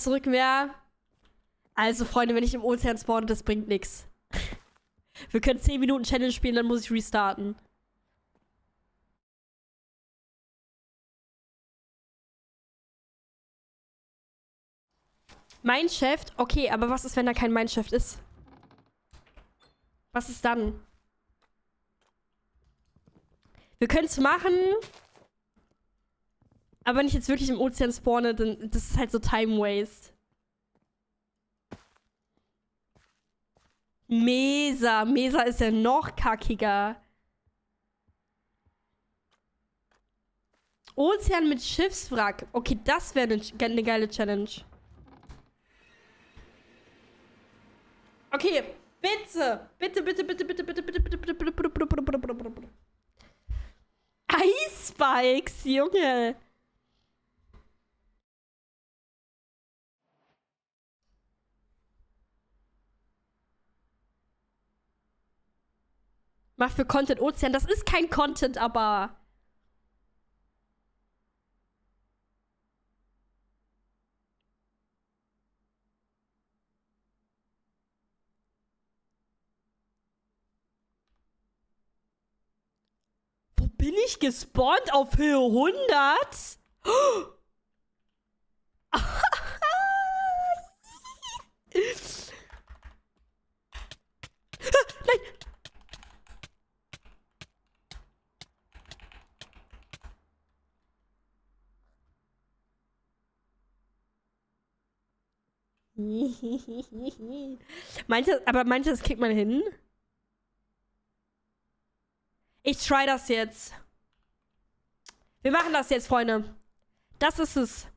zurück mehr. Also, Freunde, wenn ich im Ozean spawne, das bringt nichts. Wir können 10 Minuten Challenge spielen, dann muss ich restarten. Mineshaft? Okay, aber was ist, wenn da kein Mineshaft ist? Was ist dann? Wir können es machen. Aber wenn ich jetzt wirklich im Ozean spawne, dann das ist halt so Time Waste. Mesa. Mesa ist ja noch kackiger. Ozean mit Schiffswrack. Okay, das wäre eine geile Challenge. Okay, bitte. Bitte, bitte, bitte, bitte, bitte, bitte, bitte, bitte, bitte, bitte, bitte, bitte, bitte, bitte, bitte. Ice Spikes, Junge. Mach für Content Ozean. Das ist kein Content, aber. Wo bin ich gespawnt? Auf Höhe 100? Nein. Meint ihr, das kriegt man hin? Ich try das jetzt. Wir machen das jetzt, Freunde. Das ist es.